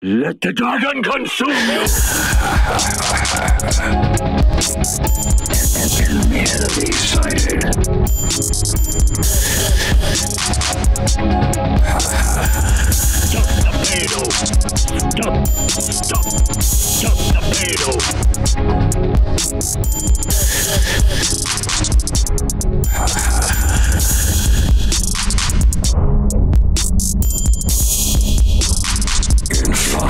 Let the dragon consume you! Enemy sighted. Stop the payload! Stop the payload! In 5,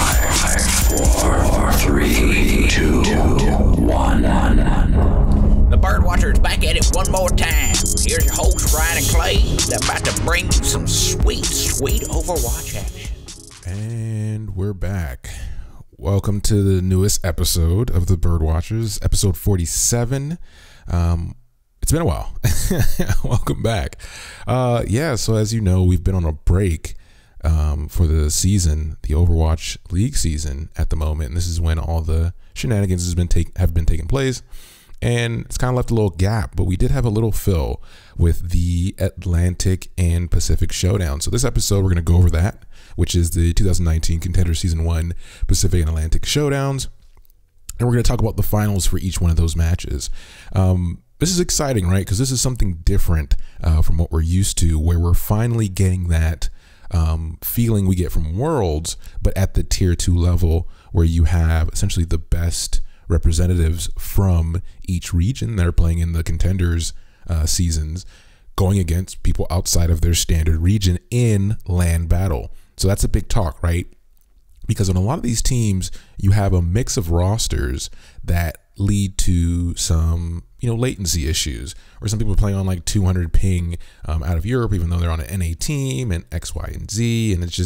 4, 3, 2, 1. The Birdwatcher's back at it one more time. Here's your host, Ryan and Clay. They're about to bring you some sweet Overwatch action. And we're back. Welcome to the newest episode of the Birdwatchers, episode 47. It's been a while. Welcome back. So as you know, we've been on a break for the season, the Overwatch League season at the moment. And this is when all the shenanigans have been taking place. And it's kind of left a little gap, but we did have a little fill with the Atlantic and Pacific Showdown. So this episode, we're going to go over that, which is the 2019 Contenders Season 1 Pacific and Atlantic Showdowns. And we're going to talk about the finals for each one of those matches. This is exciting, right? Because this is something different from what we're used to, where we're finally getting that feeling we get from Worlds, but at the tier 2 level, where you have essentially the best representatives from each region that are playing in the Contenders seasons going against people outside of their standard region in LAN battle. So that's a big talk, right? Because on a lot of these teams, you have a mix of rosters that lead to some, latency issues, or some people are playing on like 200 ping out of Europe, even though they're on an NA team and X, Y, and Z. And it's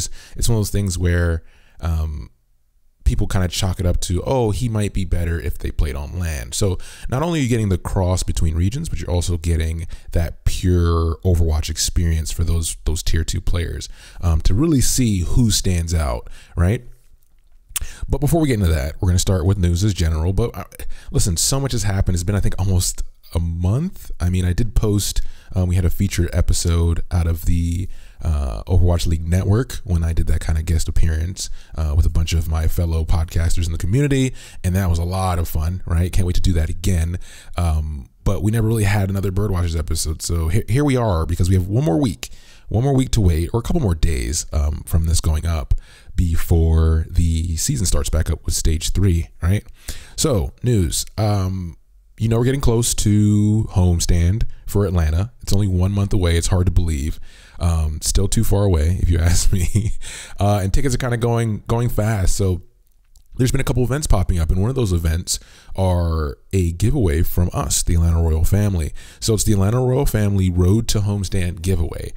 one of those things where people kind of chalk it up to, oh, he might be better if they played on LAN. So not only are you getting the cross between regions, but you're also getting that pure Overwatch experience for those tier 2 players to really see who stands out, right? But before we get into that, we're going to start with news as general. But listen, so much has happened. It's been, I think, almost a month. I mean, I did post, we had a featured episode out of the Overwatch League network when I did that kind of guest appearance with a bunch of my fellow podcasters in the community. And that was a lot of fun, right? Can't wait to do that again. But we never really had another Birdwatchers episode. So here we are, because we have one more week to wait, or a couple more days from this going up before the season starts back up with stage 3, right? So news, we're getting close to homestand for Atlanta. It's only 1 month away. It's hard to believe. Still too far away, if you ask me. And tickets are kind of going fast. So there's been a couple events popping up, and one of those events are a giveaway from us, the Atlanta Royal Family. So it's the Atlanta Royal Family Road to Homestand giveaway.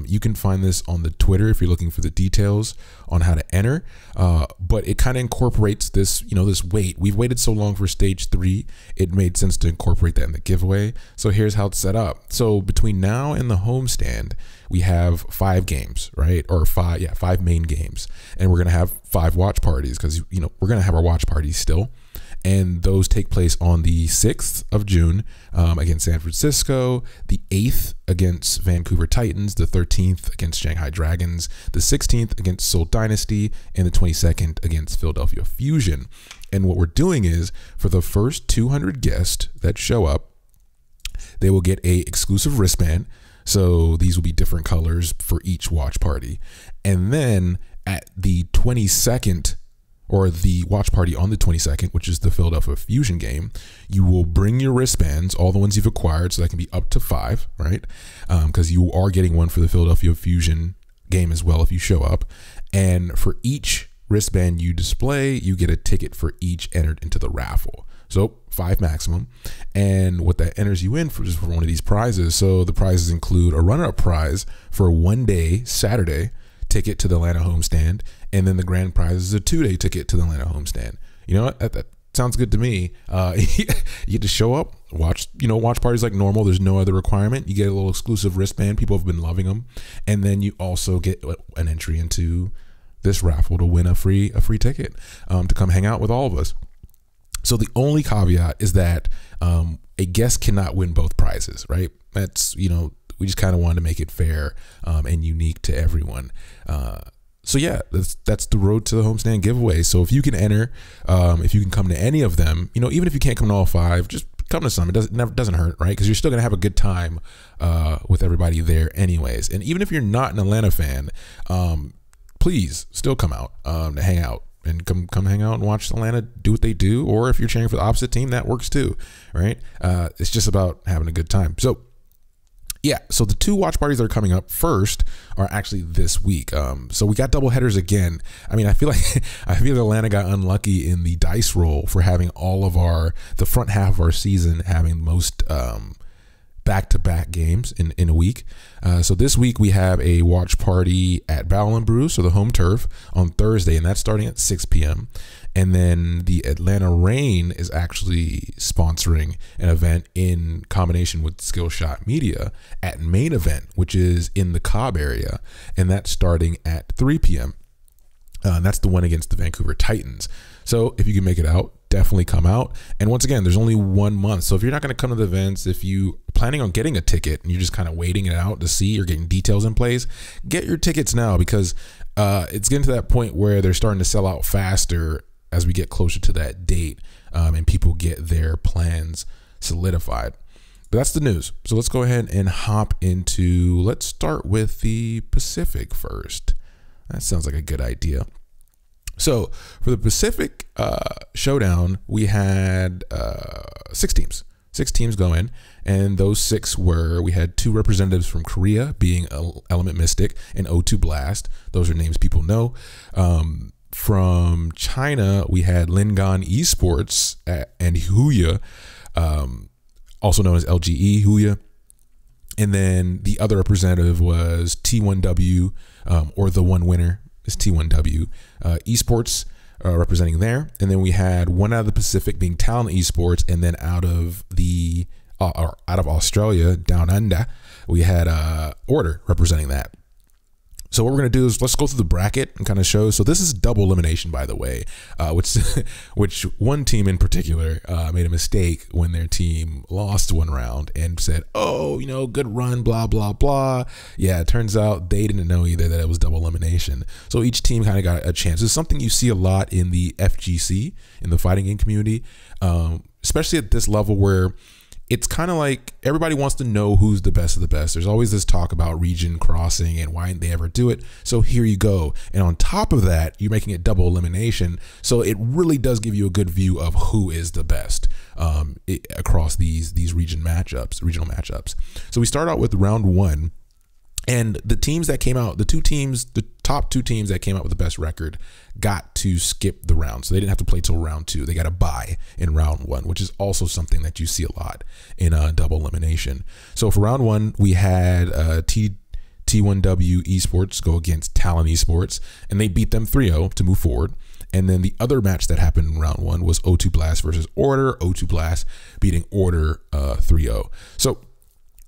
You can find this on the Twitter if you're looking for the details on how to enter. But it kind of incorporates this, this wait. We've waited so long for stage 3, it made sense to incorporate that in the giveaway. So here's how it's set up. So between now and the homestand, we have 5 games, right? Or 5 main games. And we're going to have 5 watch parties, because, we're going to have our watch parties still. And those take place on the 6th of June against San Francisco, the 8th against Vancouver Titans, the 13th against Shanghai Dragons, the 16th against Seoul Dynasty, and the 22nd against Philadelphia Fusion. And what we're doing is, for the first 200 guests that show up, they will get a exclusive wristband. So these will be different colors for each watch party. And then at the 22nd, or the watch party on the 22nd, which is the Philadelphia Fusion game, you will bring your wristbands, all the ones you've acquired, so that can be up to 5, right? Because you are getting one for the Philadelphia Fusion game as well if you show up. And for each wristband you display, you get a ticket for each entered into the raffle. So 5 maximum. And what that enters you in for is for one of these prizes. So the prizes include a runner-up prize for a 1-day Saturday ticket to the Atlanta homestand, and then the grand prize is a 2-day ticket to the Atlanta homestand. You know what? That sounds good to me. You get to show up, watch parties like normal. There's no other requirement. You get a little exclusive wristband. People have been loving them. And then you also get an entry into this raffle to win a free ticket to come hang out with all of us. So the only caveat is that a guest cannot win both prizes, right? That's, we just kind of wanted to make it fair and unique to everyone. So yeah, that's the road to the homestand giveaway. So if you can enter, if you can come to any of them, even if you can't come to all 5, just come to some. It doesn't hurt, right? Because you're still gonna have a good time with everybody there, anyways. And even if you're not an Atlanta fan, please still come out to hang out. And come hang out and watch Atlanta do what they do. Or if you're cheering for the opposite team, that works too, right? It's just about having a good time. So yeah, so the 2 watch parties that are coming up first are actually this week. So we got double headers again. I mean, I feel like Atlanta got unlucky in the dice roll for having all of the front half of our season having most back-to-back games in a week. So this week we have a watch party at Battle and Brew, so the home turf, on Thursday, and that's starting at 6 p.m. And then the Atlanta Reign is actually sponsoring an event in combination with Skillshot Media at Main Event, which is in the Cobb area, and that's starting at 3 p.m. And that's the one against the Vancouver Titans. So if you can make it out, definitely come out. And once again, there's only 1 month. So if you're not going to come to the events, if you are planning on getting a ticket and you're just kind of waiting it out to see or getting details in place, get your tickets now, because it's getting to that point where they're starting to sell out faster as we get closer to that date, and people get their plans solidified. But that's the news. So let's go ahead and let's start with the Pacific first. That sounds like a good idea. So for the Pacific Showdown, we had 6 teams. 6 teams going, and those 6 we had 2 representatives from Korea, being Element Mystic and O2 Blast. Those are names people know. From China, we had Lingan Esports and Huya, also known as LGE Huya. And then the other representative was T1W, or the one winner is T1W Esports, representing there. And then we had one out of the Pacific being Talent Esports, and then out of Australia, Down Under, we had Order representing that. So what we're going to do is let's go through the bracket and kind of show. So this is double elimination, by the way, which one team in particular made a mistake when their team lost one round and said, oh, good run, blah, blah, blah. Yeah, it turns out they didn't know either that it was double elimination. So each team kind of got a chance. It's something you see a lot in the FGC, in the fighting game community, especially at this level where it's kind of like everybody wants to know who's the best of the best. There's always this talk about region crossing and why didn't they ever do it. So here you go. And on top of that, you're making it double elimination. So it really does give you a good view of who is the best across these regional matchups. So we start out with round 1. And the teams that came out, the top 2 teams that came out with the best record got to skip the round. So they didn't have to play till round 2. They got a bye in round 1, which is also something that you see a lot in double elimination. So for round 1, we had T1W Esports go against Talent Esports, and they beat them 3-0 to move forward. And then the other match that happened in round 1 was O2 Blast versus Order. O2 Blast beating Order 3-0. So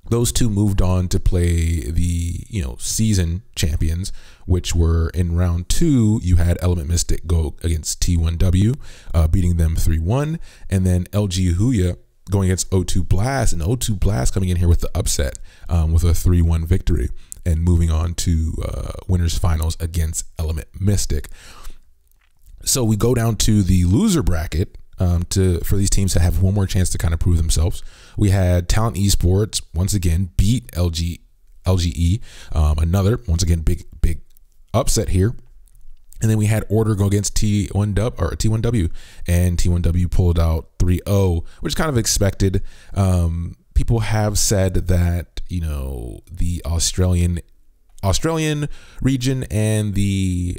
those 2 moved on to play the season champions, which were in round 2. You had Element Mystic go against T1W, beating them 3-1, and then LG Huya going against O2 Blast, and O2 Blast coming in here with the upset with a 3-1 victory and moving on to winners finals against Element Mystic. So we go down to the loser bracket. For these teams to have one more chance to kind of prove themselves. We had Talent Esports once again beat LGE, another once again big upset here. And then we had Order go against T1W, and T1W pulled out 3-0, which is kind of expected. People have said that the Australian region and the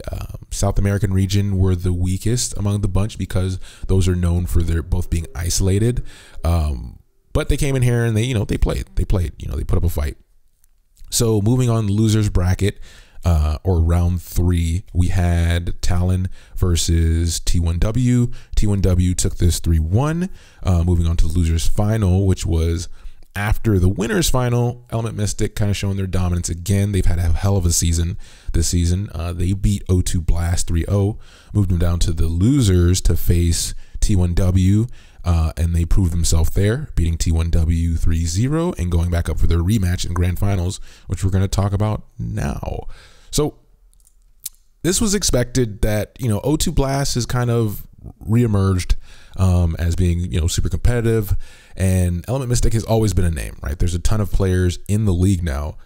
South American region were the weakest among the bunch because those are known for their both being isolated. But they came in here and they played, they put up a fight. So moving on the losers bracket, or round 3, we had Talon versus T1W. T1W took this 3-1. Moving on to the losers final, which was after the winners final. Element Mystic kind of showing their dominance again. They've had a hell of a season this season. They beat O2 Blast 3-0, moved them down to the losers to face T1W, and they proved themselves there, beating T1W 3-0 and going back up for their rematch in grand finals, which we're going to talk about now. So this was expected that, O2 Blast has kind of reemerged as being, super competitive, and Element Mystic has always been a name, right? There's a ton of players in the league now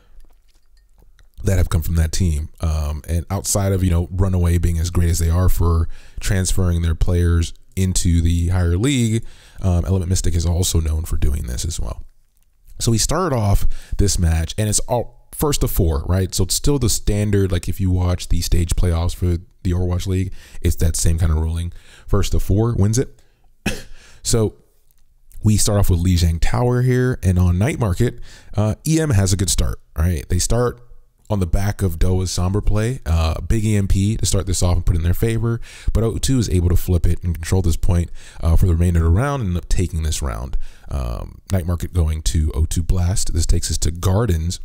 that have come from that team. And outside of, Runaway being as great as they are for transferring their players into the higher league, Element Mystic is also known for doing this as well. So we started off this match, and it's all first to 4, right? So it's still the standard, like if you watch the stage playoffs for the Overwatch League, it's that same kind of ruling. First to 4 wins it. So we start off with Lijiang Tower here, and on Night Market, EM has a good start, right? They start on the back of Doa's Sombra play, big EMP to start this off and put it in their favor, but O2 is able to flip it and control this point for the remainder of the round and end up taking this round. Night Market going to O2 Blast. This takes us to Gardens,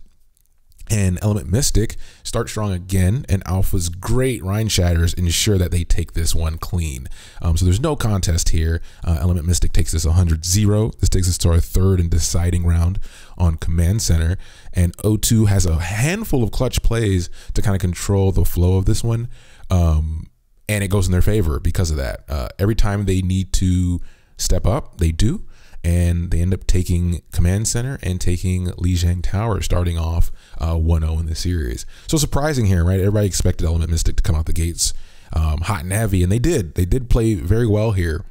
and Element Mystic start strong again, and Alpha's great Rhine Shatters ensure that they take this one clean. So there's no contest here. Element Mystic takes this 100-0. This takes us to our third and deciding round on Command Center, and O2 has a handful of clutch plays to kind of control the flow of this one, and it goes in their favor because of that. Every time they need to step up, they do, and they end up taking Command Center and taking Lijiang Tower, starting off 1-0 in the series. So surprising here, right? Everybody expected Element Mystic to come out the gates hot and heavy, and they did. They did play very well here,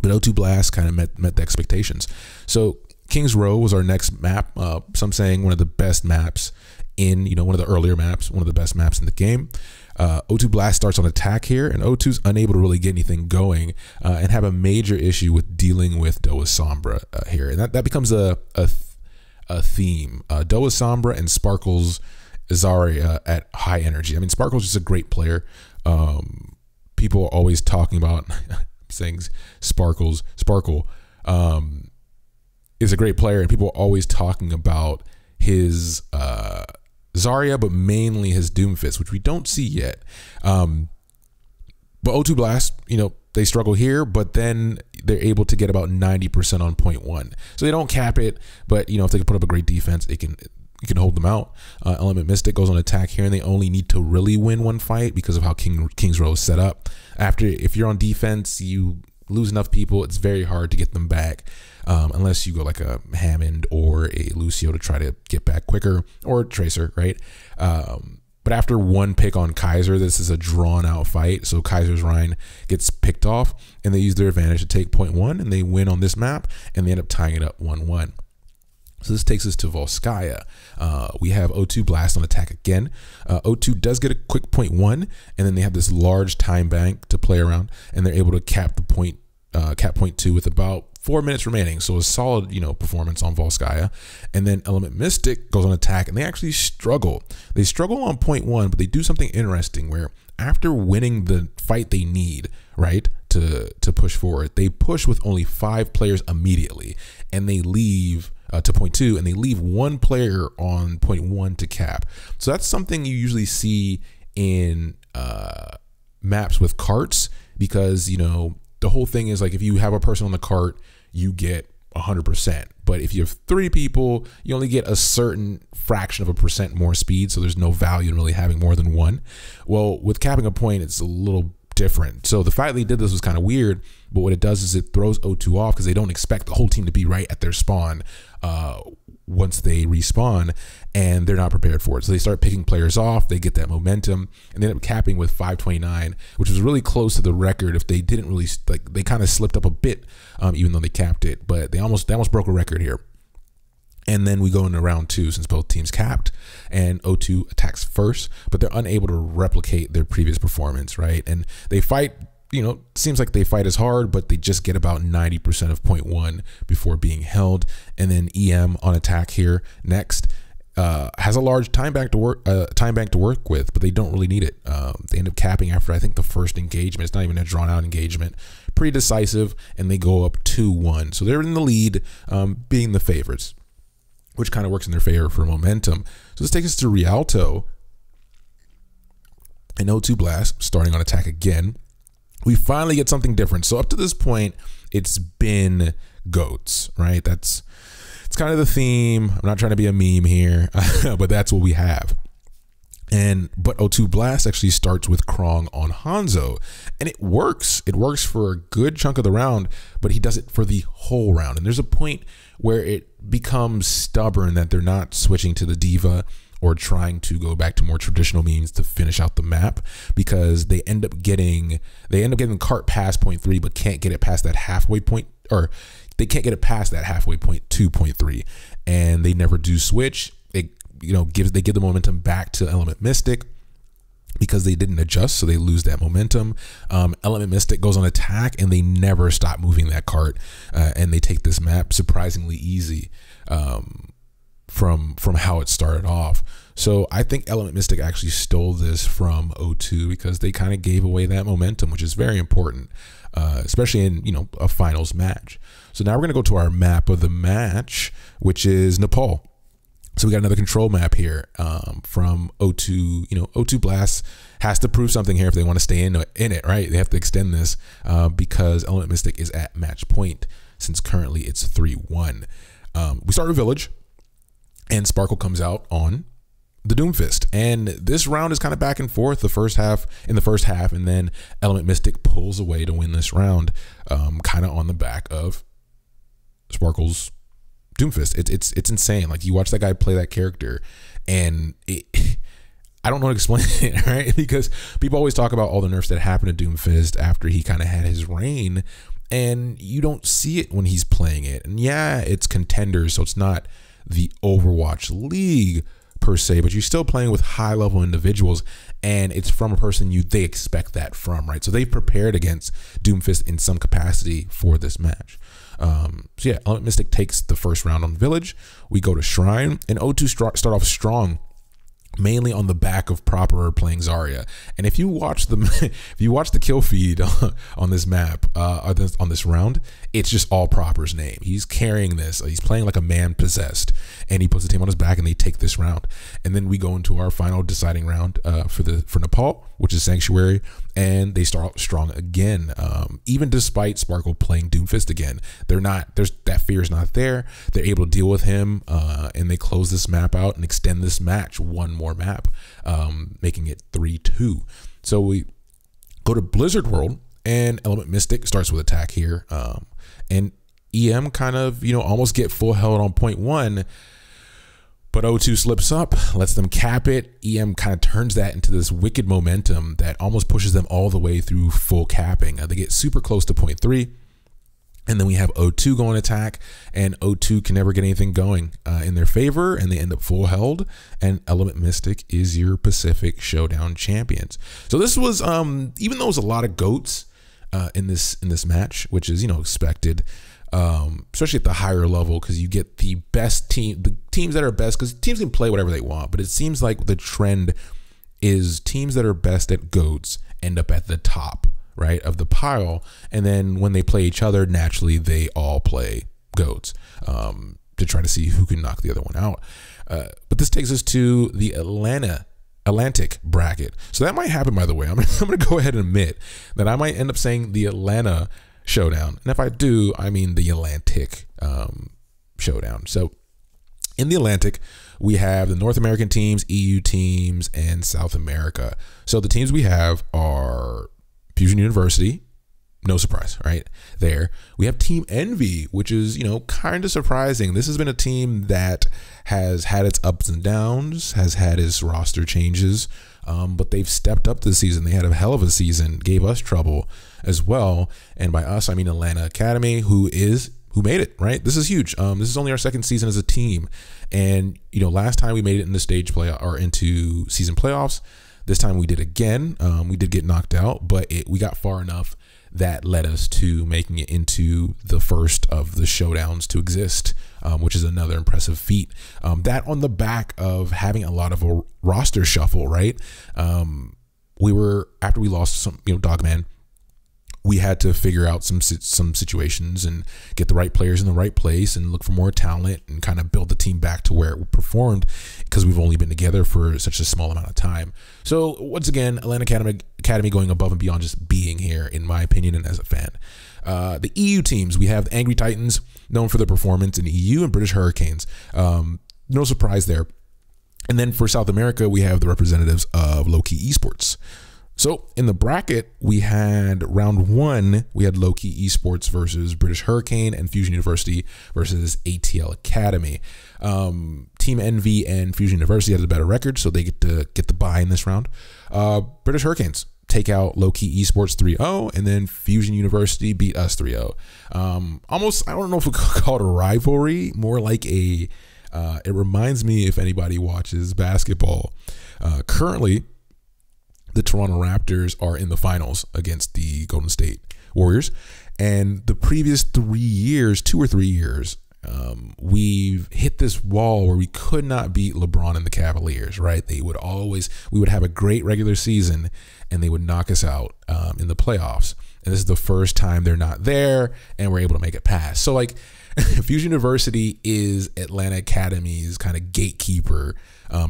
but O2 Blast kind of met the expectations. So King's Row was our next map. Some saying one of the best maps in, one of the earlier maps, one of the best maps in the game. O2 Blast starts on attack here, and O2's unable to really get anything going and have a major issue with dealing with Doa's Sombra here. And that becomes a theme. Doa's Sombra and Sparkle's Zarya at high energy. I mean, Sparkle's just a great player. People are always talking about saying Sparkle is a great player, and people are always talking about his Zarya, but mainly his Doomfist, which we don't see yet. But O2 Blast, they struggle here, but then they're able to get about 90% on point 1. So they don't cap it, but if they can put up a great defense, you can hold them out. Element Mystic goes on attack here, and they only need to really win one fight because of how King's Row is set up. If you're on defense, you lose enough people, it's very hard to get them back. Unless you go like a Hammond or a Lucio to try to get back quicker, or Tracer, right? But after one pick on Kaiser, this is a drawn out fight. So Kaiser's Rhine gets picked off, and they use their advantage to take point 1, and they win on this map, and they end up tying it up 1-1. So this takes us to Volskaya. We have O2 Blast on attack again. O2 does get a quick point 1, and then they have this large time bank to play around, and they're able to cap point 2 with about 4 minutes remaining. So a solid, performance on Volskaya. And then Element Mystic goes on attack, and they actually struggle. They struggle on point 1, but they do something interesting where after winning the fight they need, right, to push forward, they push with only 5 players immediately, and they leave to point 2, and they leave 1 player on point 1 to cap. So that's something you usually see in maps with carts, because, the whole thing is like if you have a person on the cart, you get 100%. But if you have 3 people, you only get a certain fraction of a percent more speed. So there's no value in really having more than 1. Well, with capping a point, it's a little different. So the fact they did this was kind of weird, but what it does is it throws O2 off because they don't expect the whole team to be right at their spawn once they respawn, and they're not prepared for it. So they start picking players off, they get that momentum, and they end up capping with 529, which was really close to the record. If they didn't really, they kind of slipped up a bit, even though they capped it, but they almost broke a record here. And then we go into round 2 since both teams capped, and O2 attacks first, but they're unable to replicate their previous performance, right? And they fight, seems like they fight as hard, but they just get about 90% of point 1 before being held. And then EM on attack here next has a large time bank to work with, but they don't really need it. They end up capping after I think the first engagement. It's not even a drawn out engagement, pretty decisive, and they go up 2-1. So they're in the lead, being the favorites, which kind of works in their favor for momentum. So this takes us to Rialto and O2 Blast starting on attack again. We finally get something different. So up to this point, it's been goats, right? It's kind of the theme. I'm not trying to be a meme here, but that's what we have. But O2 Blast actually starts with Krong on Hanzo, and it works. It works for a good chunk of the round, but he does it for the whole round. And there's a point where it becomes stubborn that they're not switching to the diva or trying to go back to more traditional means to finish out the map, because they end up getting cart past point 3, but can't get it past that halfway point, or they can't get it past that halfway point to point 3, and they never do switch. They give the momentum back to Element Mystic because they didn't adjust, so they lose that momentum. Element Mystic goes on attack, and they never stop moving that cart, and they take this map surprisingly easy from how it started off. So I think Element Mystic actually stole this from O2 because they kind of gave away that momentum, which is very important, especially in a finals match. So now we're gonna go to our map of the match, which is Nepal. So we got another control map here from O2. O2 Blast has to prove something here if they want to stay in it, right? They have to extend this because Element Mystic is at match point, since currently it's 3-1. We start with Village, and Sparkle comes out on the Doomfist, and this round is kind of back and forth in the first half, and then Element Mystic pulls away to win this round, kind of on the back of Sparkle's Doomfist. It's insane. Like, you watch that guy play that character, and I don't know how to explain it, right? Because people always talk about all the nerfs that happened to Doomfist after he kind of had his reign, and you don't see it when he's playing it. And yeah, it's Contenders, so it's not the Overwatch League per se, but you're still playing with high level individuals, and it's from a person they expect that from, right? So they prepared against Doomfist in some capacity for this match. So yeah, Element Mystic takes the first round on Village. We go to Shrine, and O2 start off strong, mainly on the back of Proper playing Zarya. And if you watch the kill feed on this map, on this round, it's just all Proper's name. He's carrying this. He's playing like a man possessed, and he puts the team on his back, and they take this round. And then we go into our final deciding round for Nepal, which is Sanctuary, and they start out strong again. Even despite Sparkle playing Doomfist again, that fear is not there. They're able to deal with him, and they close this map out and extend this match one more map, making it 3-2. So we go to Blizzard World, and Element Mystic starts with attack here, and EM kind of almost get full held on point 1, but O2 slips up, lets them cap it. EM kind of turns that into this wicked momentum that almost pushes them all the way through full capping. They get super close to point 3. And then we have O2 going attack, and O2 can never get anything going in their favor, and they end up full held, and Element Mystic is your Pacific Showdown champions. So this was, even though it was a lot of GOATs in this match, which is expected, especially at the higher level, because you get the best the teams that are best, because teams can play whatever they want, but it seems like the trend is teams that are best at GOATs end up at the top, right, of the pile, and then when they play each other, naturally they all play GOATs to try to see who can knock the other one out. But this takes us to the Atlantic bracket. So that might happen, by the way. I'm gonna go ahead and admit that I might end up saying the Atlanta Showdown, and if I do, I mean the Atlantic Showdown. So in the Atlantic, we have the North American teams, EU teams, and South America. So the teams we have are Fusion University, no surprise, right there. We have Team Envy, which is, kind of surprising. This has been a team that has had its ups and downs, has had its roster changes, but they've stepped up this season. They had a hell of a season, gave us trouble as well. And by us, I mean Atlanta Academy, who made it, right? This is huge. This is only our second season as a team. And, last time we made it in the stage play or into season playoffs. This time we did again. We did get knocked out, but we got far enough that led us to making it into the first of the showdowns to exist, which is another impressive feat. That on the back of having a lot of a roster shuffle, right? After we lost some, Dogman, we had to figure out some situations and get the right players in the right place and look for more talent and kind of build the team back to where it performed, because we've only been together for such a small amount of time. So once again, Atlanta Academy going above and beyond just being here, in my opinion, and as a fan. The EU teams, we have the Angry Titans, known for their performance in EU, and British Hurricanes. No surprise there. And then for South America, we have the representatives of Low-Key Esports. So in the bracket, we had round 1, we had Low-Key Esports versus British Hurricane and Fusion University versus ATL Academy. Team Envy and Fusion University has a better record, so they get the bye in this round. British Hurricanes take out Low-Key Esports 3-0, and then Fusion University beat us 3-0. Almost, I don't know if we could call it a rivalry, more like it reminds me, if anybody watches basketball, currently the Toronto Raptors are in the finals against the Golden State Warriors. And the previous 3 years, 2 or 3 years, we've hit this wall where we could not beat LeBron and the Cavaliers, right? We would have a great regular season and they would knock us out in the playoffs. And this is the first time they're not there and we're able to make it past. So like Fusion University is Atlanta Academy's kind of gatekeeper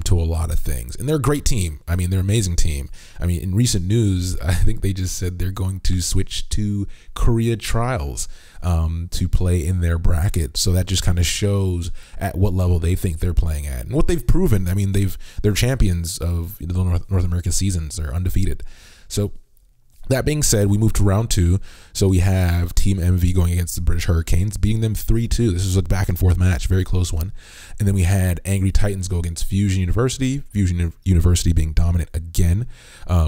to a lot of things. And they're a great team. I mean, they're an amazing team. I mean, in recent news, I think they just said they're going to switch to Korea Trials to play in their bracket. So that just kind of shows at what level they think they're playing at and what they've proven. I mean, they're champions of the North American seasons. They're undefeated. So that being said, we move to round 2. So we have Team MV going against the British Hurricanes, beating them 3-2. This was a back and forth match, very close one. And then we had Angry Titans go against Fusion University. Fusion University being dominant again,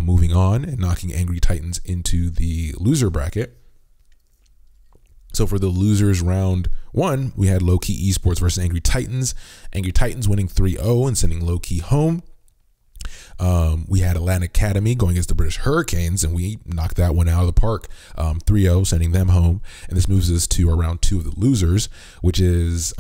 moving on and knocking Angry Titans into the loser bracket. So for the losers round 1, we had Low-Key Esports versus Angry Titans. Angry Titans winning 3-0 and sending Low-Key home. We had Atlanta Academy going against the British Hurricanes, and we knocked that one out of the park, 3-0, sending them home. And this moves us to our round 2 of the losers, which is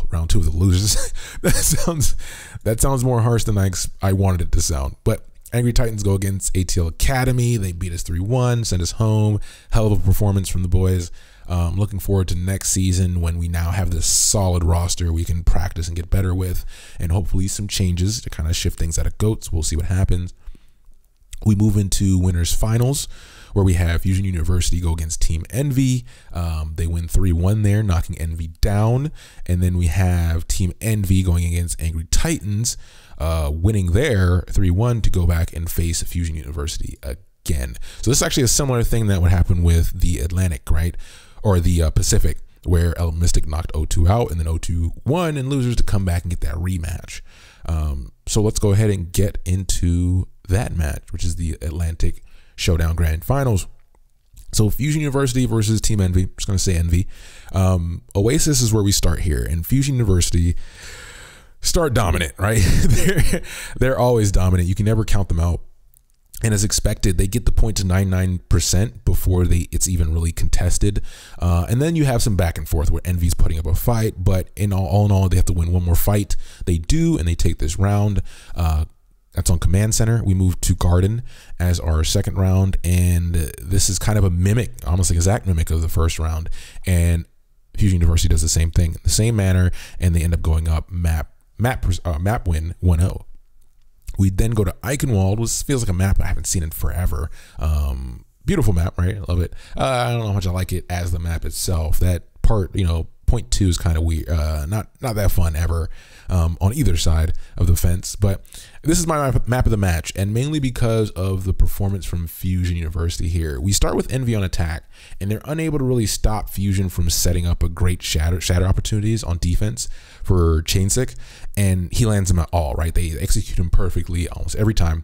round 2 of the losers. that sounds more harsh than I wanted it to sound. But Angry Titans go against ATL Academy. They beat us 3-1, send us home. Hell of a performance from the boys. Looking forward to next season when we now have this solid roster we can practice and get better with, and hopefully some changes to kind of shift things out of GOATs. We'll see what happens. We move into winners finals where we have Fusion University go against Team Envy. They win 3-1 there, knocking Envy down. And then we have Team Envy going against Angry Titans, winning there 3-1 to go back and face Fusion University again. So this is actually a similar thing that would happen with the Atlantic, right? Or the Pacific, where El Mystic knocked O2 out and then O2 won, and losers to come back and get that rematch. So let's go ahead and get into that match, which is the Atlantic Showdown Grand Finals. So Fusion University versus Team Envy. I'm just going to say Envy. Oasis is where we start here, and Fusion University start dominant, right? they're always dominant. You can never count them out. And as expected, they get the point to 99% before it's even really contested. And then you have some back and forth where Envy's putting up a fight, but all in all, they have to win one more fight. They do, and they take this round. That's on Command Center. We move to Garden as our second round, and this is kind of a mimic, almost an exact mimic of the first round. And Fusion University does the same thing, the same manner, and they end up going up map win 1-0. We then go to Eichenwald, which feels like a map I haven't seen in forever. Beautiful map, right? I love it. I don't know how much I like it as the map itself. That part, point 2 is kind of weird. Not that fun ever on either side of the fence. But this is my map of the match, and mainly because of the performance from Fusion University here. We start with Envy on attack, and they're unable to really stop Fusion from setting up a great shatter opportunities on defense for Chainsick, and he lands them at all, right? They execute him perfectly almost every time.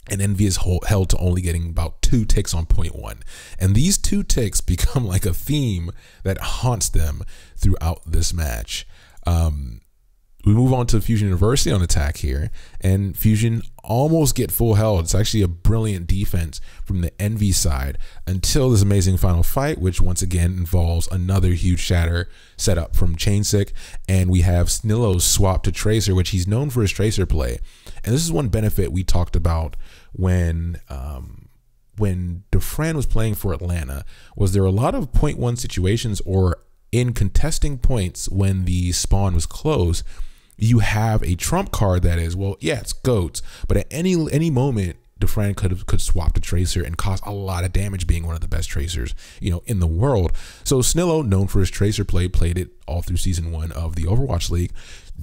And Envy is held to only getting about 2 ticks on point 1. And these 2 ticks become like a theme that haunts them throughout this match. We move on to Fusion University on attack here, and Fusion almost get full held. It's actually a brilliant defense from the Envy side until this amazing final fight, which once again involves another huge shatter set up from Chainsick, and we have Snillo's swap to Tracer, which he's known for his Tracer play. And this is one benefit we talked about when Dufran was playing for Atlanta, was there a lot of point 1 situations or in contesting points when the spawn was close, you have a trump card that is, well, yeah, it's GOATs, but at any moment, Dufran could swap to Tracer and cause a lot of damage, being one of the best Tracers, in the world. So Snillo, known for his Tracer play, played it all through season 1 of the Overwatch League,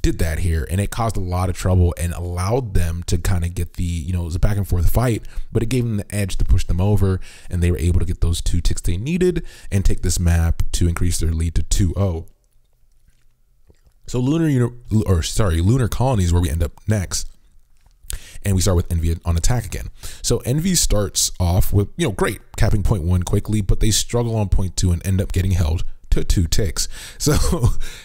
did that here, and it caused a lot of trouble and allowed them to kind of get the, it was a back and forth fight, but it gave them the edge to push them over, and they were able to get those 2 ticks they needed and take this map to increase their lead to 2-0. So Lunar Colony is where we end up next. And we start with Envy on attack again. So Envy starts off with, great, capping point 1 quickly, but they struggle on point 2 and end up getting held to 2 ticks. So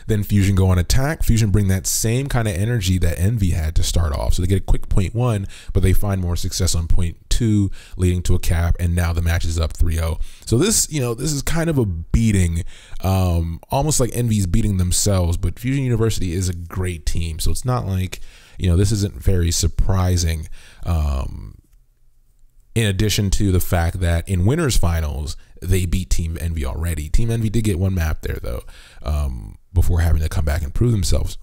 then Fusion go on attack. Fusion bring that same kind of energy that Envy had to start off. So they get a quick point 1, but they find more success on point 2, leading to a cap, and now the match is up 3-0. So this, this is kind of a beating, almost like Envy's beating themselves, but Fusion University is a great team. So it's not like, this isn't very surprising. In addition to the fact that in winners finals, they beat Team Envy already. Team Envy did get 1 map there though, before having to come back and prove themselves.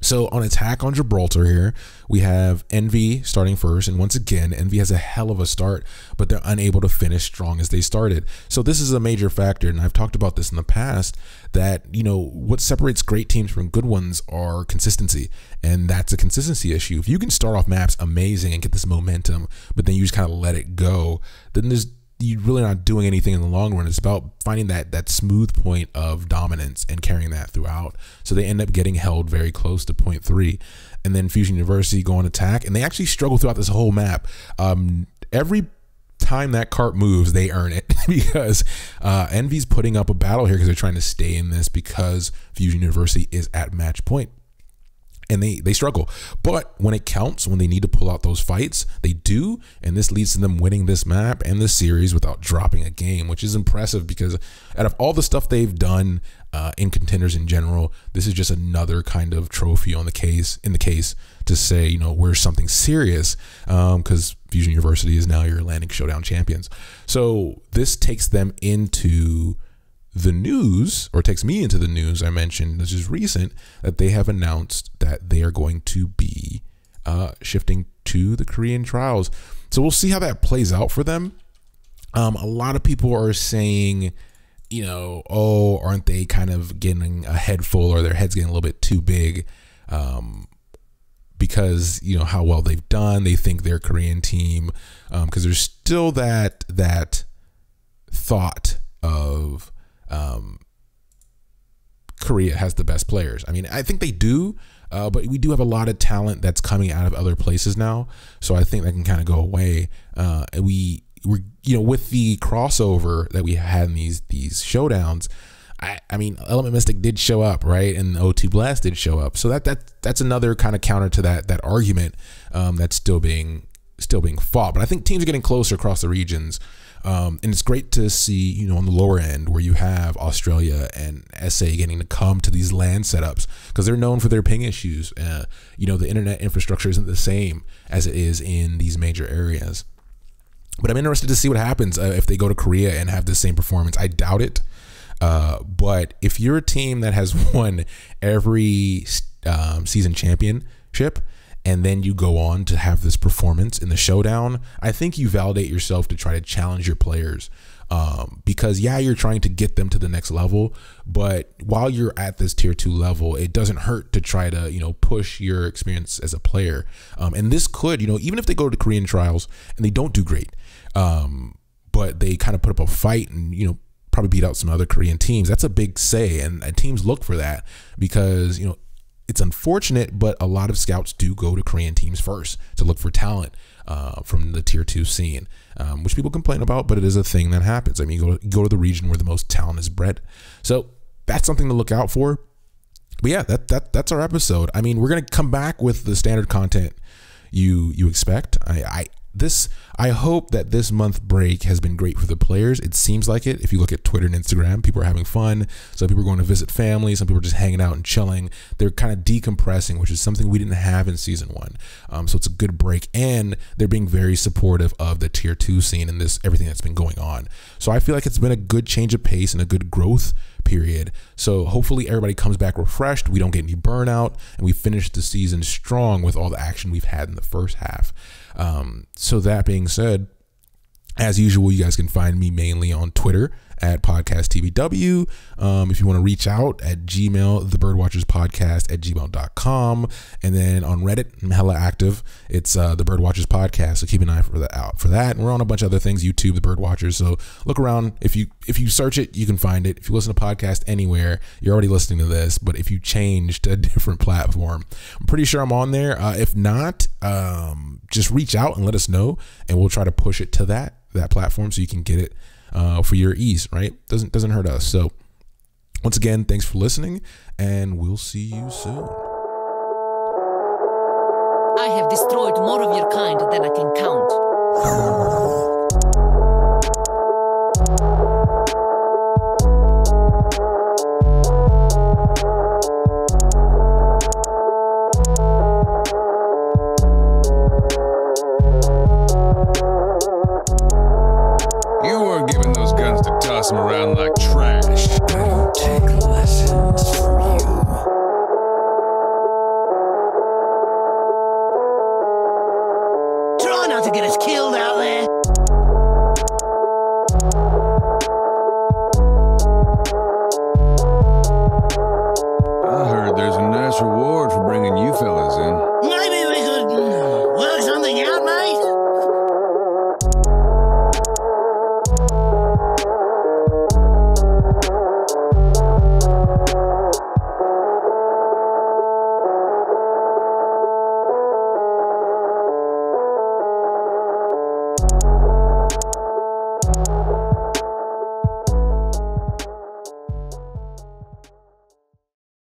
So on attack on Gibraltar here, we have Envy starting first, and once again, Envy has a hell of a start, but they're unable to finish strong as they started. So this is a major factor, and I've talked about this in the past, that, what separates great teams from good ones are consistency, and that's a consistency issue. If you can start off maps amazing and get this momentum, but then you just kind of let it go, then you're really not doing anything in the long run. It's about finding that smooth point of dominance and carrying that throughout. So they end up getting held very close to point 3, and then Fusion University go on attack, and they actually struggle throughout this whole map. Every time that cart moves, they earn it because Envy's putting up a battle here because they're trying to stay in this, because Fusion University is at match point. And they struggle, but when it counts, when they need to pull out those fights, they do, and this leads to them winning this map and this series without dropping a game, which is impressive, because out of all the stuff they've done in Contenders in general, this is just another kind of trophy in the case to say, we're something serious, because Fusion University is now your Atlantic Showdown champions. So this takes them into the news, or takes me into the news I mentioned, this is recent, that they have announced that they are going to be shifting to the Korean trials. So we'll see how that plays out for them. A lot of people are saying, oh, aren't they kind of getting a head full, or their head's getting a little bit too big, because how well they've done. They think they're a Korean team, because there's still that thought of Korea has the best players. I mean, I think they do, but we do have a lot of talent that's coming out of other places now. So I think that can kind of go away. We're with the crossover that we had in these showdowns. I mean, Element Mystic did show up, right? And O2 Blast did show up. So that's another kind of counter to that argument that's still being fought. But I think teams are getting closer across the regions. And it's great to see, on the lower end where you have Australia and SA getting to come to these LAN setups, because they're known for their ping issues. The internet infrastructure isn't the same as it is in these major areas. But I'm interested to see what happens if they go to Korea and have the same performance. I doubt it. But if you're a team that has won every season championship, and then you go on to have this performance in the showdown, I think you validate yourself to try to challenge your players, because you're trying to get them to the next level, but while you're at this tier 2 level, it doesn't hurt to try to push your experience as a player, and this could, even if they go to Korean trials and they don't do great, but they kind of put up a fight and probably beat out some other Korean teams, that's a big say, and teams look for that, because it's unfortunate, but a lot of scouts do go to Korean teams first to look for talent from the tier 2 scene, which people complain about, but it is a thing that happens. I mean, you go to the region where the most talent is bred. So that's something to look out for. But yeah, that's our episode. I mean, we're going to come back with the standard content you expect. I hope that this month break has been great for the players. It seems like it. If you look at Twitter and Instagram, people are having fun. Some people are going to visit family. Some people are just hanging out and chilling. They're kind of decompressing, which is something we didn't have in season 1. So it's a good break, and they're being very supportive of the tier 2 scene and everything that's been going on. So I feel like it's been a good change of pace and a good growth period. So hopefully everybody comes back refreshed. We don't get any burnout, and we finish the season strong with all the action we've had in the first half. So that being said, as usual, you guys can find me mainly on Twitter at podcast TBW. If you want to reach out at Gmail, thebirdwatcherspodcast@gmail.com. And then on Reddit, I'm hella active. It's the Birdwatchers Podcast. So keep an eye out for that. And we're on a bunch of other things, YouTube, the Birdwatchers. So look around. If you search it, you can find it. If you listen to podcast anywhere, you're already listening to this. But if you change to a different platform, I'm pretty sure I'm on there. If not, just reach out and let us know, and we'll try to push it to that platform so you can get it for your ease, right? Doesn't hurt us. So once again, thanks for listening, and we'll see you soon. I have destroyed more of your kind than I can count. Toss them around like trash. I don't take lessons from you. Try not to get us killed out there. I heard there's a nice reward for bringing you fellas in.